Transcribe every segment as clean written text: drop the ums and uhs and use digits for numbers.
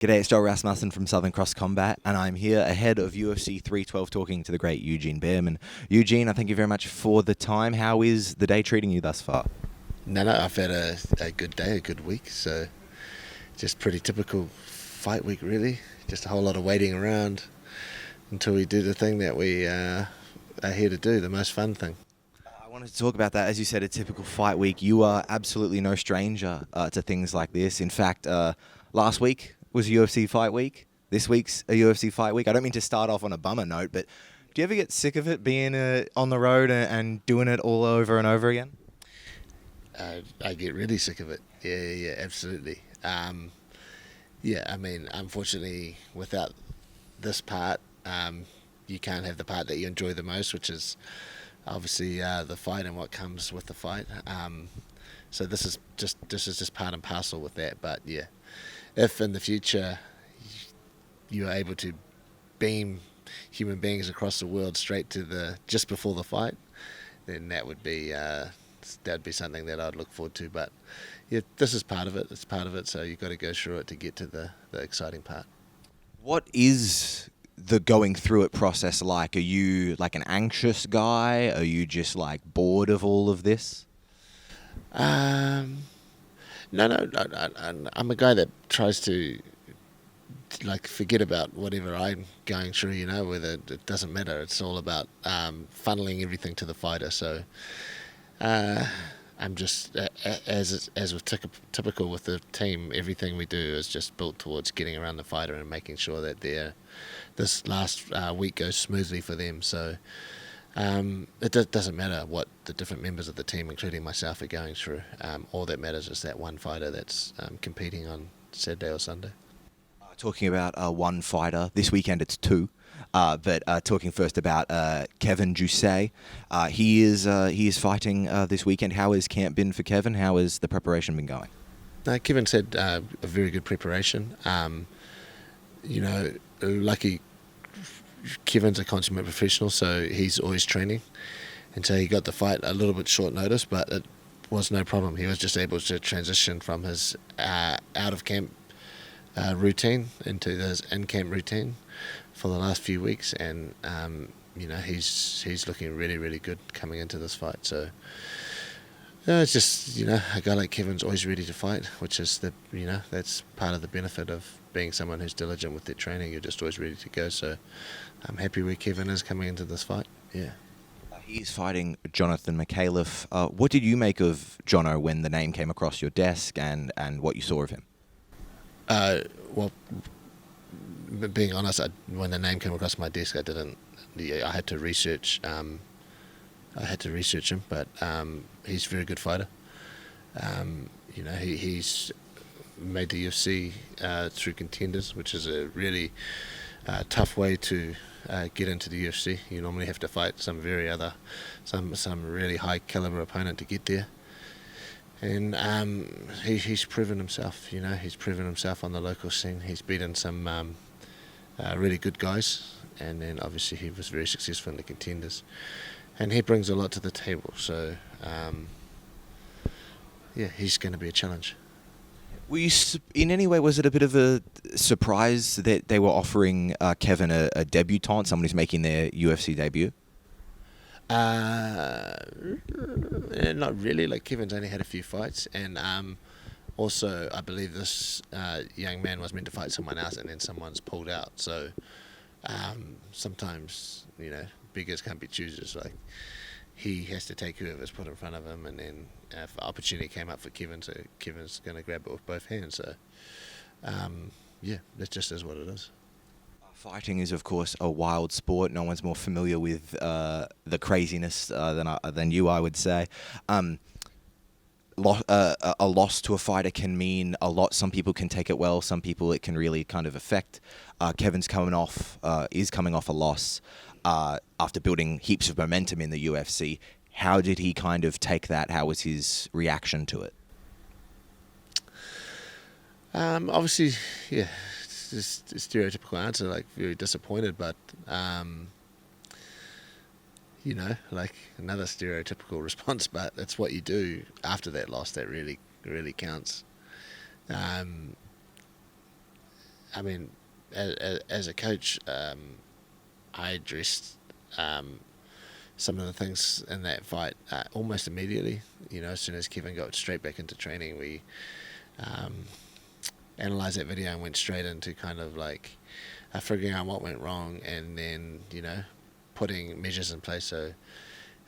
G'day, it's Joel Rasmussen from Southern Cross Combat, and I'm here ahead of UFC 312 talking to the great Eugene Bareman. Eugene, I thank you very much for the time. How is the day treating you thus far? No, I've had a good day, a good week. So just pretty typical fight week, really. Just a whole lot of waiting around until we do the thing that we are here to do, the most fun thing. I wanted to talk about that. As you said, a typical fight week. You are absolutely no stranger to things like this. In fact, last week was UFC fight week. This week's a UFC fight week. I don't mean to start off on a bummer note, but do you ever get sick of it being on the road and doing it all over and over again? I get really sick of it. Yeah, absolutely. Yeah, I mean, unfortunately, without this part, you can't have the part that you enjoy the most, which is obviously the fight and what comes with the fight. So this is just part and parcel with that. But yeah, if in the future you are able to beam human beings across the world straight to the just before the fight, then that'd be something that I'd look forward to. But yeah, this is part of it. It's part of it. So you've got to go through it to get to the exciting part. What is the going through it process like? Are you like an anxious guy? Are you just like bored of all of this? No. I'm a guy that tries to like forget about whatever I'm going through. Whether it doesn't matter. It's all about funneling everything to the fighter. So I'm just as with typical with the team. Everything we do is just built towards getting around the fighter and making sure that this last week goes smoothly for them. So it doesn't matter what the different members of the team, including myself, are going through. All that matters is that one fighter that's competing on Saturday or Sunday. Talking about one fighter, this weekend it's two. But talking first about Kevin Jousset, he is fighting this weekend. How has camp been for Kevin? How has the preparation been going? Kevin's had a very good preparation. Lucky Kevin's a consummate professional, so he's always training. And so he got the fight a little bit short notice, but it was no problem. He was just able to transition from his out of camp routine into his in camp routine for the last few weeks, and he's looking really, really good coming into this fight. So it's just a guy like Kevin's always ready to fight, which is that's part of the benefit of being someone who's diligent with their training. You're just always ready to go. So I'm happy where Kevin is coming into this fight. Yeah. He's fighting Jonathan McAuliffe. What did you make of Jono when the name came across your desk and what you saw of him? Well, being honest, when the name came across my desk, I didn't. I had to research. I had to research him, but he's a very good fighter. He's made the UFC through contenders, which is a really tough way to get into the UFC. You normally have to fight some really high caliber opponent to get there. And he's proven himself. He's proven himself on the local scene. He's beaten some really good guys, and then obviously he was very successful in the contenders. And he brings a lot to the table. So he's going to be a challenge. Were you, in any way, was it a bit of a surprise that they were offering Kevin a debutant, someone who's making their UFC debut? Not really. Like, Kevin's only had a few fights, and also I believe this young man was meant to fight someone else, and then someone's pulled out. So sometimes beggars can't be choosers. Like, he has to take whoever's put in front of him, and then if an opportunity came up for Kevin, so Kevin's going to grab it with both hands. So that just is what it is. Fighting is, of course, a wild sport. No one's more familiar with the craziness than you, I would say. A loss to a fighter can mean a lot. Some people can take it well. Some people it can really kind of affect. Kevin's is coming off a loss after building heaps of momentum in the UFC. How did he kind of take that? How was his reaction to it? Obviously, yeah. Just a stereotypical answer, like very disappointed, but like another stereotypical response, but it's what you do after that loss that really counts. I mean, as a coach, I addressed some of the things in that fight almost immediately. As soon as Kevin got straight back into training, we analysed that video and went straight into kind of like figuring out what went wrong, and then putting measures in place so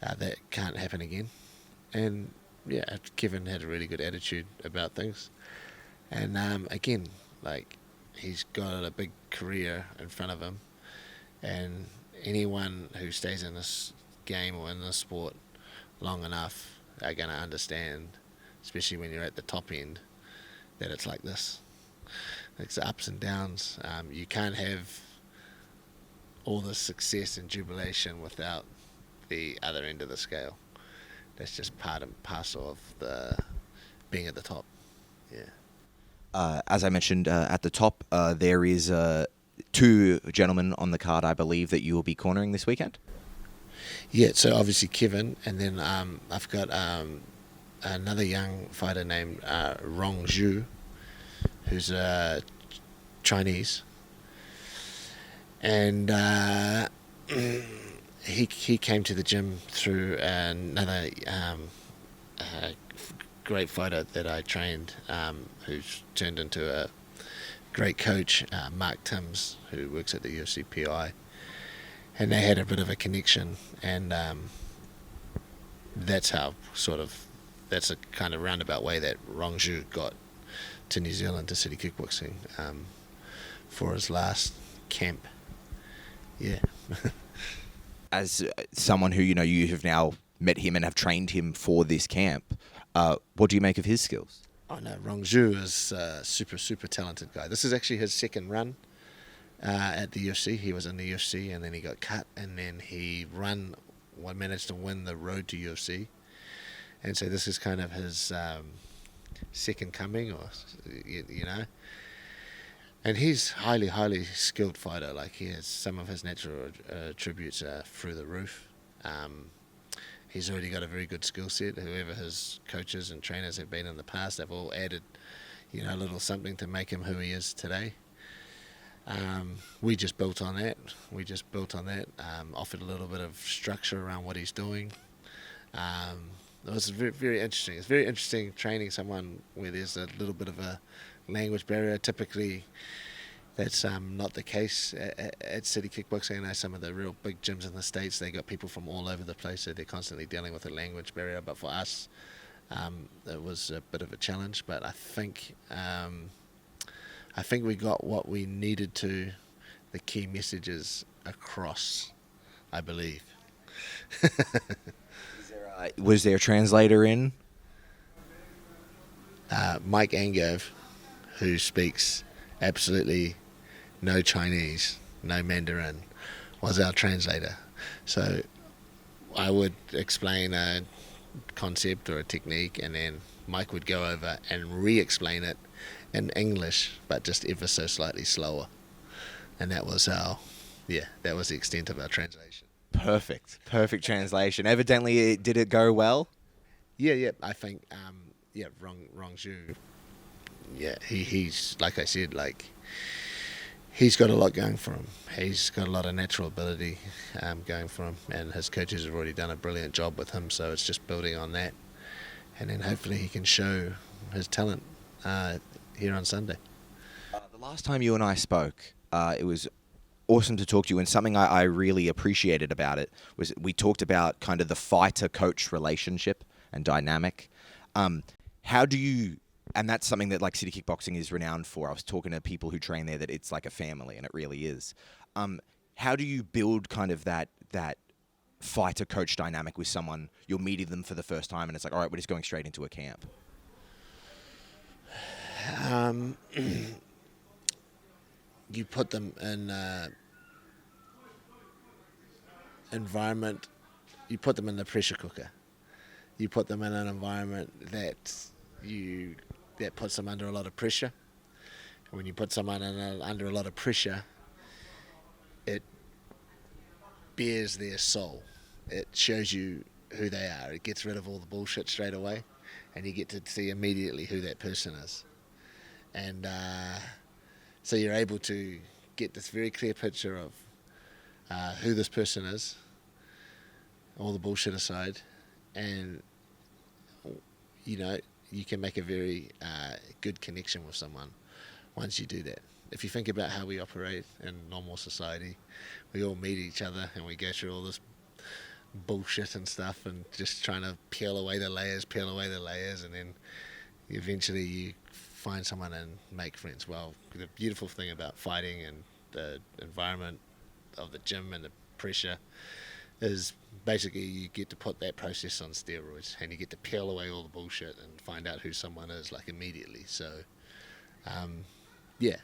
that can't happen again. And yeah, Kevin had a really good attitude about things, and again, like, he's got a big career in front of him, and anyone who stays in this game or in this sport long enough are going to understand, especially when you're at the top end, that it's like this. It's ups and downs. You can't have all the success and jubilation without the other end of the scale. That's just part and parcel of the being at the top. Yeah. As I mentioned at the top, there is two gentlemen on the card, I believe, that you will be cornering this weekend. Yeah, so obviously Kevin, and then I've got another young fighter named Rong Zhu, who's Chinese, and he came to the gym through another great fighter that I trained, who's turned into a great coach, Mark Timms, who works at the UFC PI, and they had a bit of a connection, and that's a kind of roundabout way that Rong Zhu got to New Zealand, to City Kickboxing, for his last camp. Yeah. As someone who, you have now met him and have trained him for this camp, what do you make of his skills? Oh no, Rong Zhu is a super talented guy. This is actually his second run at the UFC. He was in the UFC and then he got cut, and then he managed to win the road to UFC. And so this is kind of his second coming, or and he's highly skilled fighter. Like, he has some of his natural attributes are through the roof. He's already got a very good skill set. Whoever his coaches and trainers have been in the past, they've all added a little something to make him who he is today. We just built on that. Offered a little bit of structure around what he's doing. It was very interesting. It's very interesting training someone where there's a little bit of a language barrier. Typically, that's not the case at City Kickboxing. I know some of the real big gyms in the States, they got people from all over the place, so they're constantly dealing with a language barrier. But for us, it was a bit of a challenge. But I think we got what we needed to, the key messages across, I believe. Was there a translator in? Mike Angove, who speaks absolutely no Chinese, no Mandarin, was our translator. So I would explain a concept or a technique, and then Mike would go over and re-explain it in English, but just ever so slightly slower. And that was that was the extent of our translation. Perfect translation. Evidently, did it go well? Yeah. I think, Rong Zhu. Yeah, he's like I said, he's got a lot going for him. He's got a lot of natural ability going for him, and his coaches have already done a brilliant job with him. So it's just building on that, and then hopefully he can show his talent here on Sunday. The last time you and I spoke, it was awesome to talk to you, and something I really appreciated about it was we talked about kind of the fighter-coach relationship and dynamic. How do you... And that's something that City Kickboxing is renowned for. I was talking to people who train there that it's like a family, and it really is. How do you build kind of that fighter-coach dynamic with someone? You're meeting them for the first time, and it's like, all right, we're just going straight into a camp. You put them in environment. You put them in the pressure cooker. You put them in an environment that puts them under a lot of pressure. And when you put someone under a lot of pressure, it bears their soul. It shows you who they are. It gets rid of all the bullshit straight away, and you get to see immediately who that person is. And So you're able to get this very clear picture of who this person is, all the bullshit aside, and you can make a very good connection with someone once you do that. If you think about how we operate in normal society, we all meet each other and we go through all this bullshit and stuff and just trying to peel away the layers, and then eventually you find someone and make friends. Well, the beautiful thing about fighting and the environment of the gym and the pressure is basically you get to put that process on steroids, and you get to peel away all the bullshit and find out who someone is like immediately. So yeah,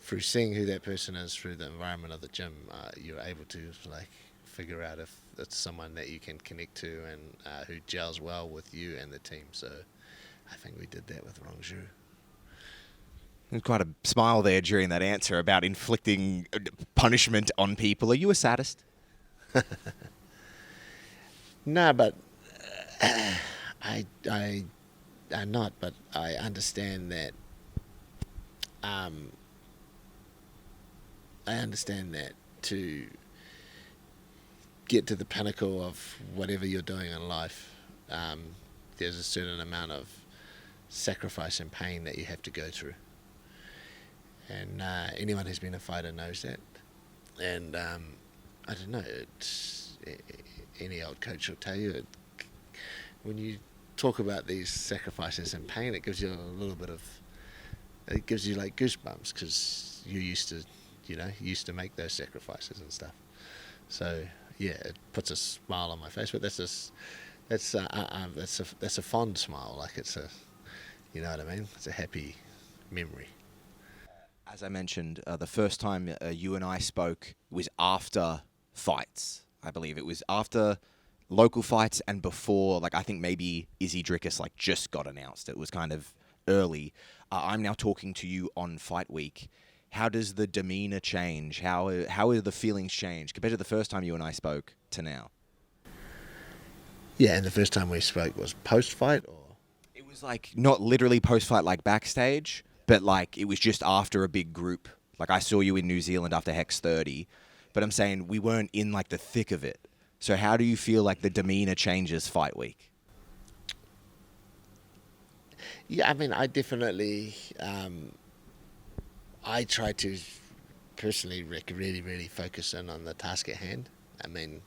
through seeing who that person is through the environment of the gym, you're able to like figure out if it's someone that you can connect to and who gels well with you and the team. So I think we did that with Rong Zhu. There's quite a smile there during that answer about inflicting punishment on people. Are you a sadist? No, but I'm not. But I understand that. I understand that to get to the pinnacle of whatever you're doing in life, there's a certain amount of sacrifice and pain that you have to go through. And anyone who's been a fighter knows that. And I don't know, any old coach will tell you, when you talk about these sacrifices and pain, it gives you it gives you like goosebumps, because you used to make those sacrifices and stuff. So yeah, it puts a smile on my face. But that's a fond smile. Like it's a, you know what I mean? It's a happy memory. As I mentioned, the first time you and I spoke was after fights. I believe it was after local fights and before, like I think maybe Izzy Drickus like just got announced. It was kind of early. I'm now talking to you on fight week. How does the demeanor change? How are the feelings change compared to the first time you and I spoke to now? Yeah, and the first time we spoke was post-fight, or? It was like not literally post-fight like backstage, but like it was just after a big group. Like I saw you in New Zealand after Hex 30, but I'm saying we weren't in like the thick of it. So how do you feel like the demeanor changes fight week? Yeah, I mean, I definitely, I try to personally really, really focus in on the task at hand. I mean,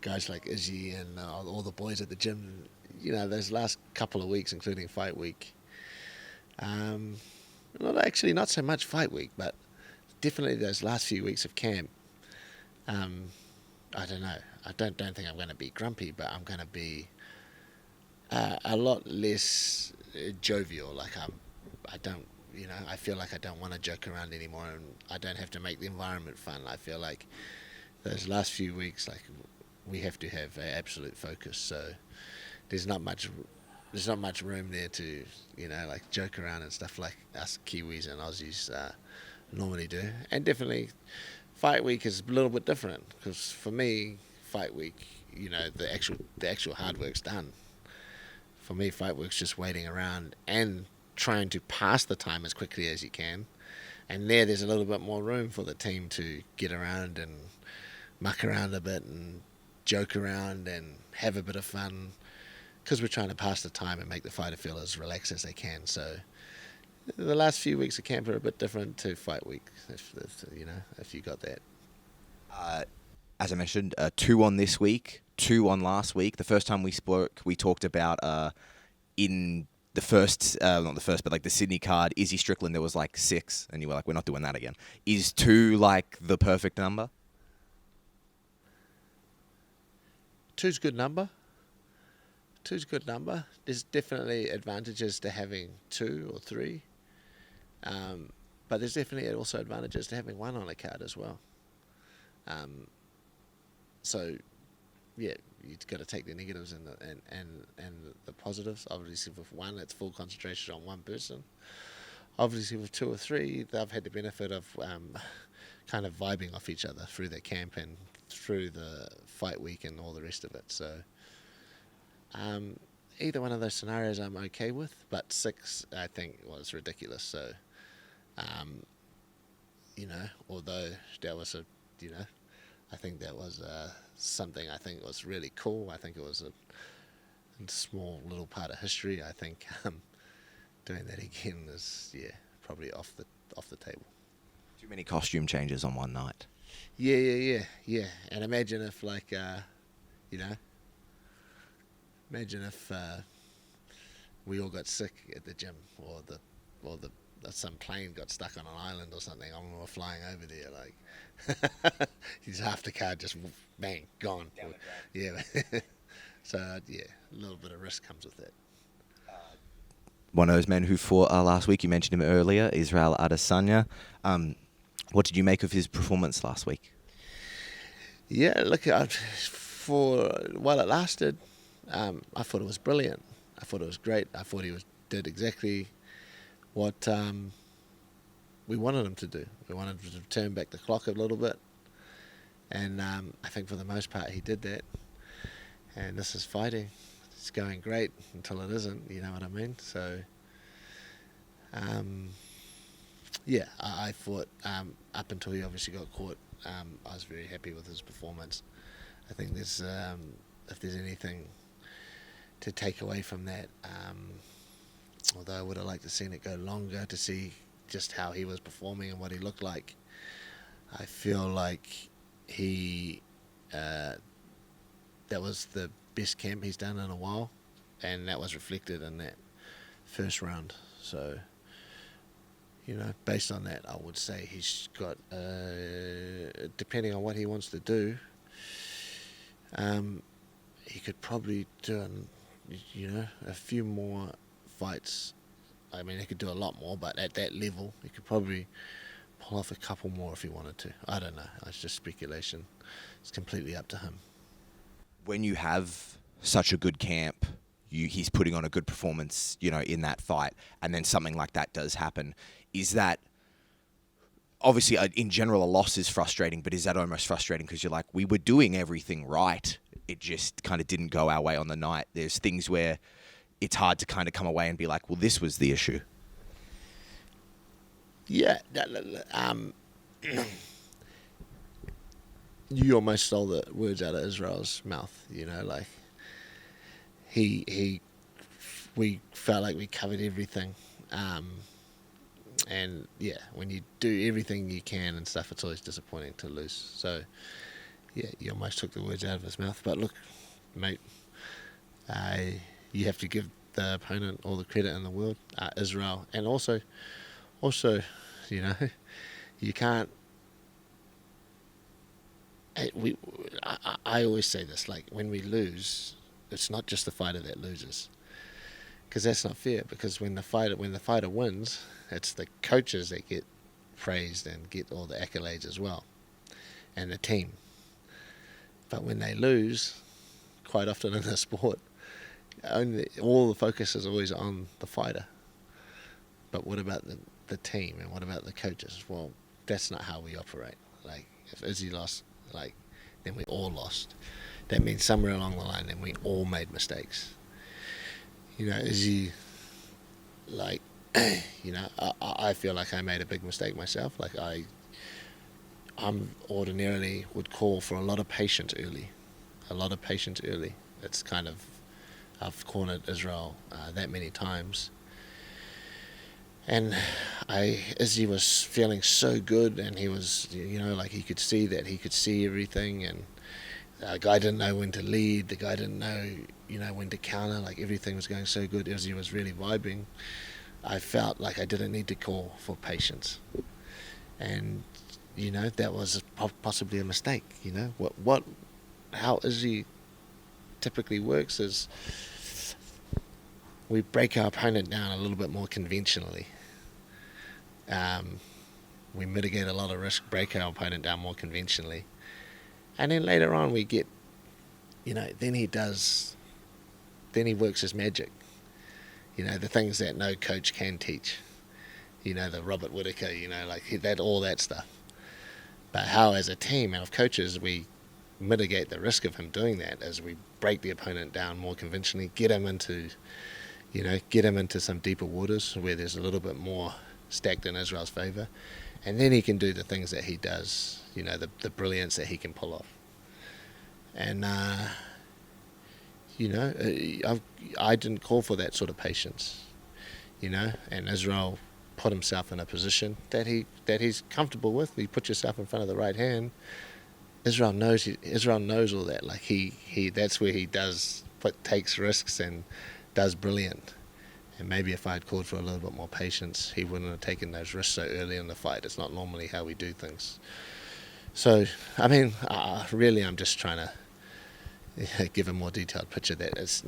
guys like Izzy and all the boys at the gym, those last couple of weeks, including fight week, not so much fight week, but definitely those last few weeks of camp, I don't know. I don't think I'm going to be grumpy, but I'm going to be a lot less jovial. Like I feel like I don't want to joke around anymore, and I don't have to make the environment fun. I feel like those last few weeks, like we have to have absolute focus. So there's not much room there to like joke around and stuff like us Kiwis and Aussies normally do. And definitely fight week is a little bit different, because for me fight week, the actual hard work's done. For me, fight week's just waiting around and trying to pass the time as quickly as you can. And there's a little bit more room for the team to get around and muck around a bit and joke around and have a bit of fun, because we're trying to pass the time and make the fighter feel as relaxed as they can. So the last few weeks of camp are a bit different to fight week, if you got that. As I mentioned, 2 on this week, 2 on last week. The first time we spoke, we talked about in the first, not the first, but like the Sydney card, Izzy Strickland, there was like 6, and you were like, we're not doing that again. Is 2 like the perfect number? 2's a good number. 2's a good number. There's definitely advantages to having 2 or 3. But there's definitely also advantages to having 1 on a card as well. So, yeah, you've got to take the negatives and the positives. Obviously, with 1, it's full concentration on one person. Obviously, with 2 or 3, they've had the benefit of kind of vibing off each other through their camp and through the fight week and all the rest of it. So, either one of those scenarios I'm okay with, but 6, I think, was ridiculous. So, Although that was I think that was something I think was really cool. I think it was a small little part of history. I think doing that again is probably off the table. Too many costume changes on one night. Yeah. And imagine if imagine if we all got sick at the gym, or some plane got stuck on an island or something, and we were flying over there, like half the car just bang gone. Yeah. So a little bit of risk comes with that. One of those men who fought last week, you mentioned him earlier, Israel Adesanya. What did you make of his performance last week? Yeah, look, while it lasted, I thought it was brilliant. I thought it was great. I thought he did exactly what we wanted him to do. We wanted him to turn back the clock a little bit, and I think for the most part he did that. And this is fighting. It's going great until it isn't, you know what I mean? So, I thought up until he obviously got caught, I was very happy with his performance. I think if there's anything to take away from that, although I would have liked to seen it go longer to see just how he was performing and what he looked like, I feel like that was the best camp he's done in a while, and that was reflected in that first round. So, based on that, I would say he's got, depending on what he wants to do, he could probably do, a few more fights. I mean, he could do a lot more, but at that level, he could probably pull off a couple more if he wanted to. I don't know. It's just speculation. It's completely up to him. When you have such a good camp, he's putting on a good performance, in that fight, and then something like that does happen, is that, obviously, in general, a loss is frustrating, but is that almost frustrating because you're like, we were doing everything right, it just kind of didn't go our way on the night? There's things where it's hard to kind of come away and be like, well, this was the issue. Yeah, you almost stole the words out of Israel's mouth. We felt like we covered everything, and when you do everything you can and stuff, it's always disappointing to lose. So you almost took the words out of his mouth. But look, mate, you have to give the opponent all the credit in the world, Israel, and also, you can't. I always say this, like, when we lose, it's not just the fighter that loses, because that's not fair. Because when the fighter wins, it's the coaches that get praised and get all the accolades as well, and the team. But when they lose, quite often in the sport, all the focus is always on the fighter. But what about the team, and what about the coaches? Well, that's not how we operate. Like, if Izzy lost, then we all lost. That means somewhere along the line, then we all made mistakes. Izzy, I feel like I made a big mistake myself. Like, I'm ordinarily would call for a lot of patience early. It's kind of, I've cornered Israel that many times. And Izzy was feeling so good, and he was, he could see that he could see everything, and the guy didn't know when to lead, the guy didn't know, when to counter, like, everything was going so good, Izzy was really vibing. I felt like I didn't need to call for patience, and, that was possibly a mistake. How Izzy typically works is, we break our opponent down a little bit more conventionally. We mitigate a lot of risk, break our opponent down more conventionally. And then later on we get, then he works his magic. The things that no coach can teach. The Robert Whittaker, all that stuff. But how, as a team of coaches, we mitigate the risk of him doing that as we break the opponent down more conventionally, get him into some deeper waters where there's a little bit more stacked in Israel's favour, and then he can do the things that he does, the brilliance that he can pull off. And I didn't call for that sort of patience, and Israel put himself in a position that he's comfortable with. You put yourself in front of the right hand. Israel knows all that. Like he that's where he takes risks and does brilliant. And maybe if I had called for a little bit more patience, he wouldn't have taken those risks so early in the fight. It's not normally how we do things. So, I mean, really, I'm just trying to give a more detailed picture that it's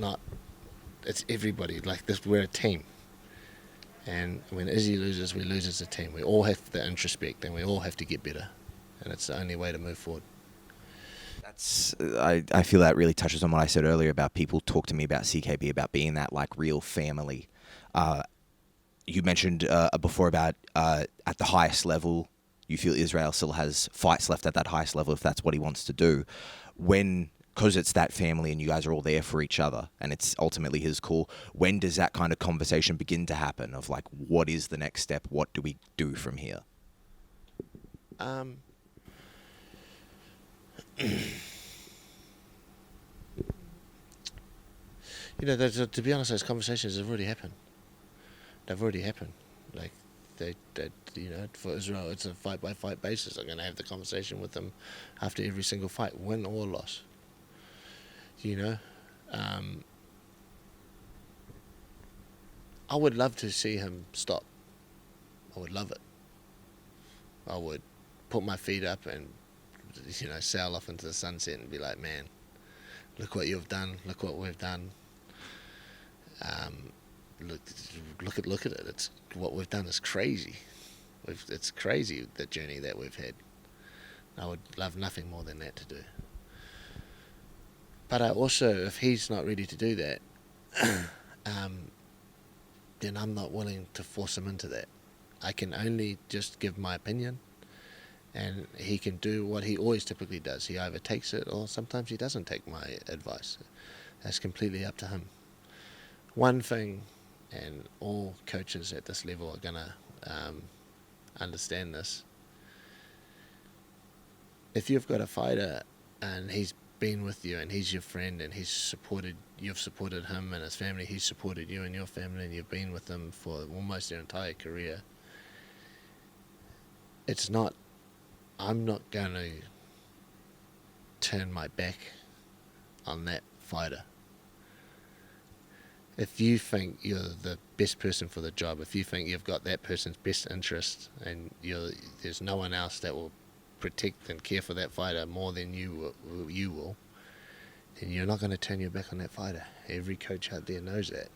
everybody. Like this, we're a team. And when Izzy loses, we lose as a team. We all have to introspect, and we all have to get better. And it's the only way to move forward. I feel that really touches on what I said earlier about people talk to me about CKB, about being that like real family. You mentioned before about at the highest level, you feel Israel still has fights left at that highest level if that's what he wants to do. Because it's that family and you guys are all there for each other and it's ultimately his call, when does that kind of conversation begin to happen of like, what is the next step? What do we do from here? To be honest, those conversations have already happened. They've already happened. Like, for Israel, it's a fight-by-fight basis. I'm going to have the conversation with them after every single fight, win or loss. I would love to see him stop. I would love it. I would put my feet up and, sail off into the sunset and be like, man, look what you've done. Look what we've done. Look at it. It's what we've done is crazy. It's crazy, the journey that we've had. I would love nothing more than that to do. But I also, if he's not ready to do that, then I'm not willing to force him into that. I can only just give my opinion, and he can do what he always typically does. He either takes it or sometimes he doesn't take my advice. That's completely up to him. One thing, and all coaches at this level are going to understand this. If you've got a fighter and he's been with you and he's your friend and you've supported him and his family, he's supported you and your family, and you've been with them for almost their entire career, I'm not going to turn my back on that fighter. If you think you're the best person for the job, if you think you've got that person's best interest and there's no one else that will protect and care for that fighter more than you will, then you're not going to turn your back on that fighter. Every coach out there knows that.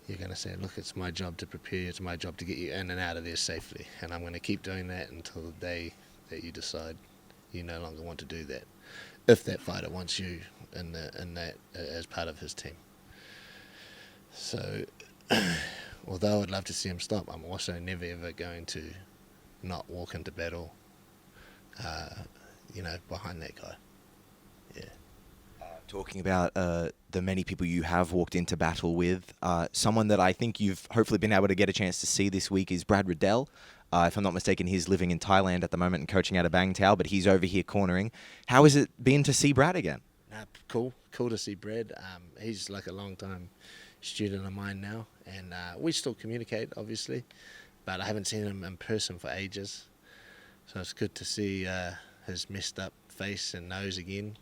You're going to say, look, it's my job to prepare you, it's my job to get you in and out of there safely, and I'm going to keep doing that until the day that you decide you no longer want to do that, if that fighter wants you in that as part of his team. So, although I'd love to see him stop, I'm also never ever going to not walk into battle, behind that guy. Yeah. Talking about the many people you have walked into battle with, someone that I think you've hopefully been able to get a chance to see this week is Brad Riddell. If I'm not mistaken, he's living in Thailand at the moment and coaching out of Bang Tao, but he's over here cornering. How has it been to see Brad again? Cool to see Brad. He's like a long-time student of mine now, and we still communicate, obviously, but I haven't seen him in person for ages. So it's good to see his messed up face and nose again.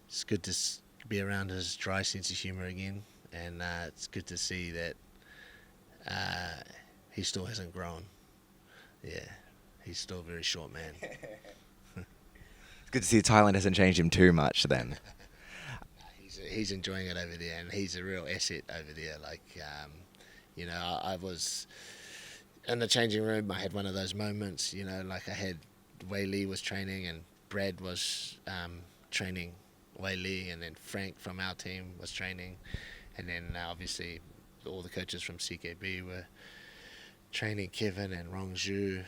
It's good to be around his dry sense of humour again, and it's good to see that he still hasn't grown. Yeah, he's still a very short man. It's good to see Thailand hasn't changed him too much then. He's enjoying it over there, and he's a real asset over there. Like, I was in the changing room. I had one of those moments, like I had Wei Lee was training and Brad was training Wei Lee, and then Frank from our team was training, and then obviously all the coaches from CKB were training Kevin and Rong Zhu.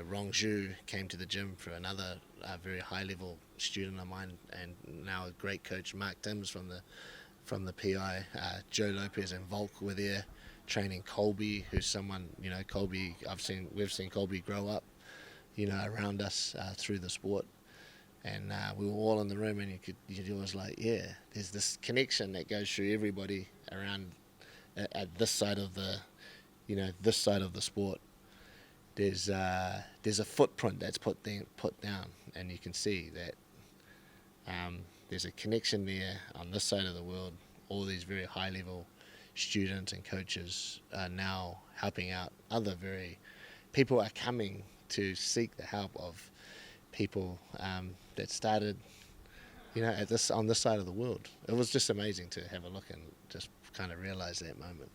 Rong Zhu came to the gym for another very high-level student of mine, and now a great coach, Mark Timms from the from the PI. Joe Lopez and Volk were there training Colby, who's someone, Colby, we've seen Colby grow up, around us through the sport. And we were all in the room, and you was like, yeah, there's this connection that goes through everybody around at this side of this side of the sport. There's a footprint that's put down, and you can see that there's a connection there on this side of the world. All these very high level students and coaches are now helping out other people are coming to seek the help of people that started on this side of the world. It was just amazing to have a look and just kind of realize that moment.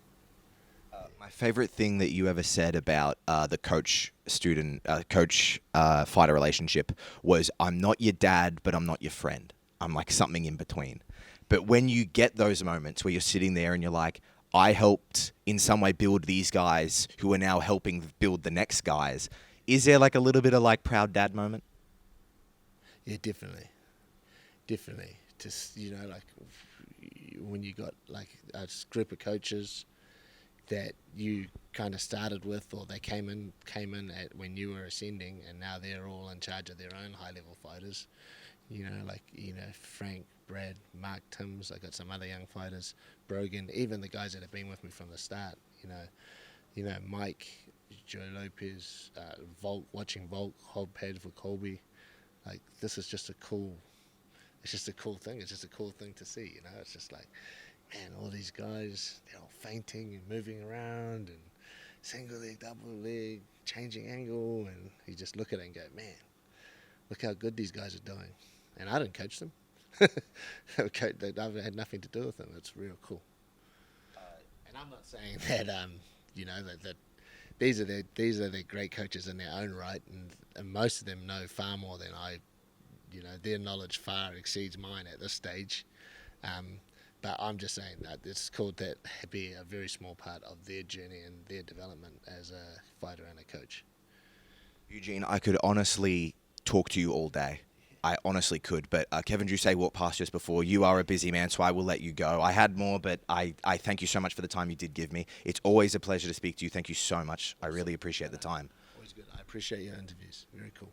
My favorite thing that you ever said about the coach-fighter relationship was, I'm not your dad, but I'm not your friend. I'm like something in between. But when you get those moments where you're sitting there and you're like, I helped in some way build these guys who are now helping build the next guys, is there like a little bit of like proud dad moment? Yeah, definitely. Just, like when you got like a group of coaches that you kind of started with, or they came in at when you were ascending, and now they're all in charge of their own high level fighters. Frank, Brad, Mark, Timms. I got some other young fighters, Brogan, even the guys that have been with me from the start. Mike, Joe Lopez, Volk, watching Volk hold pads for Colby. Like, this is just a cool. It's just a cool thing. It's just a cool thing to see. It's just like, man, all these guys, they're all fainting and moving around and single leg, double leg, changing angle, and you just look at it and go, man, look how good these guys are doing. And I didn't coach them. I had nothing to do with them. It's real cool. And I'm not saying that that these are the great coaches in their own right, and most of them know far more than I. Their knowledge far exceeds mine at this stage. But I'm just saying that it's cool to be a very small part of their journey and their development as a fighter and a coach. Eugene, I could honestly talk to you all day. I honestly could, but Kevin Jousset walked past just before. You are a busy man, so I will let you go. I had more, but I thank you so much for the time you did give me. It's always a pleasure to speak to you. Thank you so much. I really appreciate the time. Always good. I appreciate your interviews. Very cool.